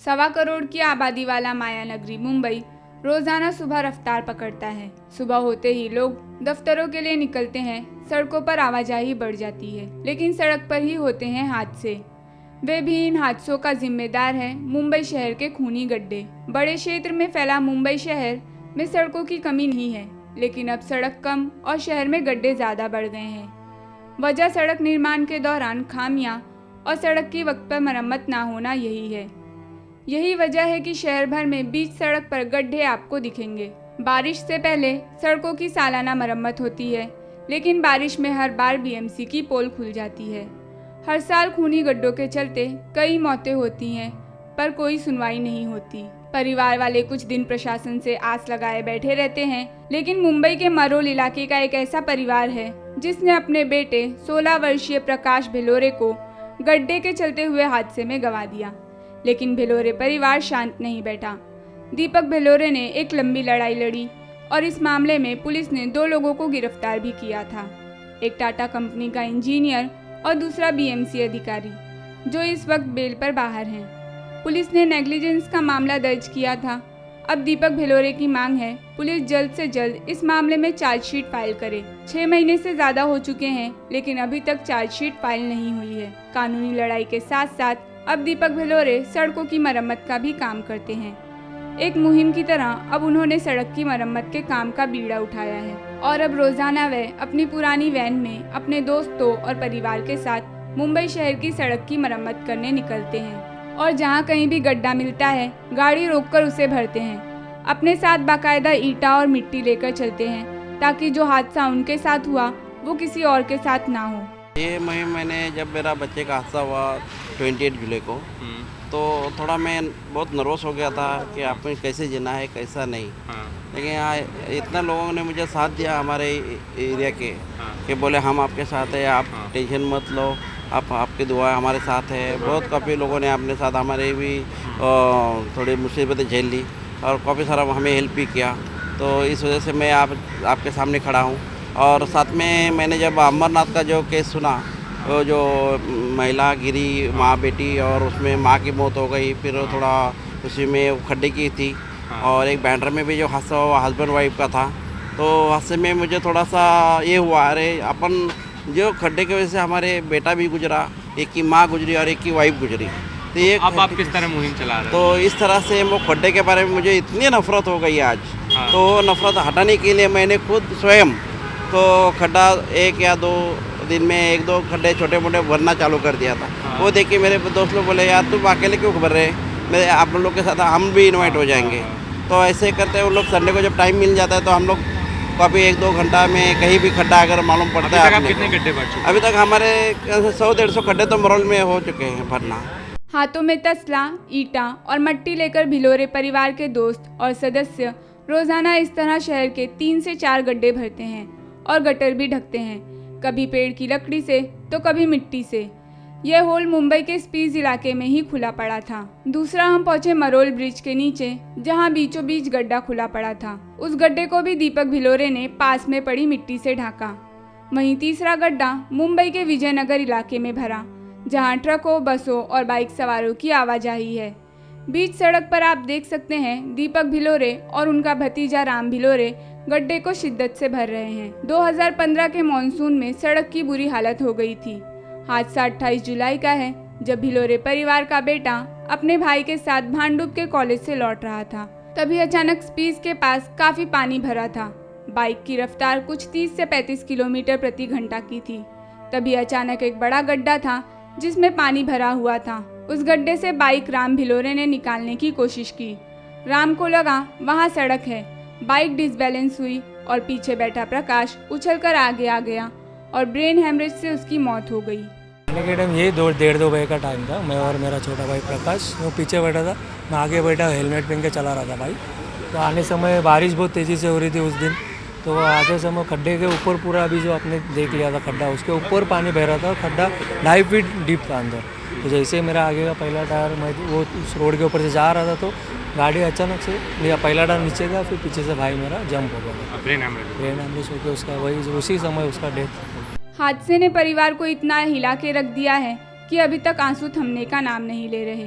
1.25 करोड़ की आबादी वाला माया नगरी मुंबई रोजाना सुबह रफ्तार पकड़ता है। सुबह होते ही लोग दफ्तरों के लिए निकलते हैं, सड़कों पर आवाजाही बढ़ जाती है, लेकिन सड़क पर ही होते हैं हादसे। वे भी इन हादसों का जिम्मेदार है मुंबई शहर के खूनी गड्ढे। बड़े क्षेत्र में फैला मुंबई शहर में सड़कों की कमी नहीं है, लेकिन अब सड़क कम और शहर में गड्ढे ज़्यादा बढ़ गए हैं। वजह सड़क निर्माण के दौरान खामियां और सड़क की वक्त पर मरम्मत ना होना यही है। यही वजह है कि शहर भर में बीच सड़क पर गड्ढे आपको दिखेंगे। बारिश से पहले सड़कों की सालाना मरम्मत होती है, लेकिन बारिश में हर बार बीएमसी की पोल खुल जाती है। हर साल खूनी गड्ढों के चलते कई मौतें होती हैं, पर कोई सुनवाई नहीं होती। परिवार वाले कुछ दिन प्रशासन से आस लगाए बैठे रहते हैं, लेकिन मुंबई के मरोल इलाके का एक ऐसा परिवार है जिसने अपने बेटे 16 वर्षीय प्रकाश भिलोरे को गड्ढे के चलते हुए हादसे में गंवा दिया। लेकिन भिलोरे परिवार शांत नहीं बैठा। दीपक भिलोरे ने एक लंबी लड़ाई लड़ी और इस मामले में पुलिस ने 2 लोगों को गिरफ्तार भी किया था। एक टाटा कंपनी का इंजीनियर और दूसरा बीएमसी अधिकारी, जो इस वक्त बेल पर बाहर हैं। पुलिस ने नेग्लिजेंस का मामला दर्ज किया था। अब दीपक भिलोरे की मांग है पुलिस जल्द से जल्द इस मामले में चार्जशीट फाइल करे। 6 महीने से ज्यादा हो चुके हैं, लेकिन अभी तक चार्जशीट फाइल नहीं हुई है। कानूनी लड़ाई के साथ साथ अब दीपक भिलोरे सड़कों की मरम्मत का भी काम करते हैं। एक मुहिम की तरह अब उन्होंने सड़क की मरम्मत के काम का बीड़ा उठाया है और अब रोजाना वे अपनी पुरानी वैन में अपने दोस्तों और परिवार के साथ मुंबई शहर की सड़क की मरम्मत करने निकलते हैं और जहां कहीं भी गड्ढा मिलता है गाड़ी रोककर उसे भरते हैं। अपने साथ बाकायदा ईंटा और मिट्टी लेकर चलते हैं ताकि जो हादसा उनके साथ हुआ वो किसी और के साथ ना हो। ये मैंने जब मेरा बच्चे का हादसा हुआ 28 जुलाई को, तो थोड़ा मैं बहुत नर्वस हो गया था कि आपको कैसे जीना है कैसा नहीं। लेकिन यहाँ इतना लोगों ने मुझे साथ दिया हमारे एरिया के कि बोले हम आपके साथ हैं, आप टेंशन मत लो, आपकी दुआ हमारे साथ है। बहुत काफ़ी लोगों ने अपने साथ हमारे भी थोड़ी मुसीबतें झेल ली और काफ़ी सारा हमें हेल्प भी किया। तो इस वजह से मैं आपके सामने खड़ा हूँ। और साथ में मैंने जब अमरनाथ का जो केस सुना, वो जो महिला गिरी माँ बेटी और उसमें माँ की मौत हो गई, फिर थोड़ा उसी में खड्डे की थी और एक बैंड्रा में भी जो हादसा हुआ हस्बैंड वाइफ का था, तो हादसे में मुझे थोड़ा सा ये हुआ, अरे अपन जो खड्डे की वजह से हमारे बेटा भी गुजरा, एक की माँ गुजरी और एक की वाइफ गुजरी। तो ये अब आप किस तरह मुहिम चला रहे हैं? तो इस तरह से वो खड्डे के बारे में मुझे इतनी नफरत हो गई आज। तो नफरत हटाने के लिए मैंने खुद स्वयं तो खड्डा 1 या 2 दिन में 1-2 खड्डे छोटे मोटे भरना चालू कर दिया था। वो देख के मेरे दोस्त लोग बोले यार तुम अकेले क्यों भर रहे, मेरे आप लोग के साथ हम भी इनवाइट हो जाएंगे। तो ऐसे करते हैं उन लोग। संडे को जब टाइम मिल जाता है तो हम लोग काफ़ी 1-2 घंटा में कहीं भी खड्डा अगर मालूम पड़ता है। कितने गड्ढे भर चुके? अभी तक हमारे 100-150 खड्डे तो मरोल में हो चुके हैं भरना। हाथों में तसला, ईंटा और मट्टी लेकर भिलोरे परिवार के दोस्त और सदस्य रोजाना इस तरह शहर के 3 से 4 गड्ढे भरते हैं और गटर भी ढकते हैं, कभी पेड़ की लकड़ी से तो कभी मिट्टी से। यह होल मुंबई के स्पीज इलाके में ही खुला पड़ा था। दूसरा हम पहुंचे मरोल ब्रिज के नीचे, जहां बीचों बीच गड्ढा खुला पड़ा था। उस गड्ढे को भी दीपक भिलोरे ने पास में पड़ी मिट्टी से ढका। वहीं तीसरा गड्ढा मुंबई के विजयनगर इलाके में भरा, जहां ट्रकों, बसों और बाइक सवारों की आवाजाही है। बीच सड़क पर आप देख सकते हैं दीपक भिलोरे और उनका भतीजा राम भिलोरे गड्ढे को शिद्दत से भर रहे हैं। 2015 के मॉनसून में सड़क की बुरी हालत हो गई थी। हादसा 28 जुलाई का है, जब भिलोरे परिवार का बेटा अपने भाई के साथ भांडुप के कॉलेज से लौट रहा था। तभी अचानक स्पीज के पास काफी पानी भरा था। बाइक की रफ्तार कुछ 30 से 35 किलोमीटर प्रति घंटा की थी। तभी अचानक एक बड़ा गड्ढा था जिसमें पानी भरा हुआ था। उस गड्ढे से बाइक राम भिलोरे ने निकालने की कोशिश की। राम को लगा वहाँ सड़क है। बाइक डिसबैलेंस हुई और पीछे बैठा प्रकाश उछलकर आगे आ गया और ब्रेन हेमरेज से उसकी मौत हो गई। के टाइम ये 1:30 बजे का टाइम था। मैं और मेरा छोटा भाई प्रकाश वो पीछे बैठा था, मैं आगे बैठा हेलमेट पहन के चला रहा था भाई। तो आने समय बारिश बहुत तेज़ी से हो रही थी उस दिन, तो आते समय खड्डे के ऊपर पूरा अभी जो आपने देख लिया था खड्डा, उसके ऊपर पानी बह रहा था। खड्डा 2.5 फीट डीप था अंदर। तो जैसे मेरा आगे का पहला टायर मैं वो उस रोड के ऊपर से जा रहा था, तो गाड़ी अचानक से मेरा पहला टायर नीचे गया, फिर पीछे से भाई मेरा जंप हो गया, ब्रेन हेमरेज होकर उसका उसी समय उसका डेथ। हादसे ने परिवार को इतना हिला के रख दिया है कि अभी तक आंसू थमने का नाम नहीं ले रहे।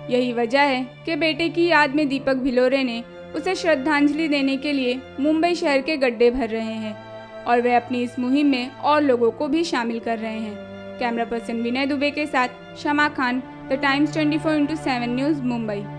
यही वजह है कि बेटे की याद में दीपक भिलोरे ने उसे श्रद्धांजलि देने के लिए मुंबई शहर के गड्ढे भर रहे हैं और वे अपनी इस मुहिम में और लोगों को भी शामिल कर रहे हैं। कैमरा पर्सन विनय दुबे के साथ Shama Khan, the Times 24x7 news, Mumbai.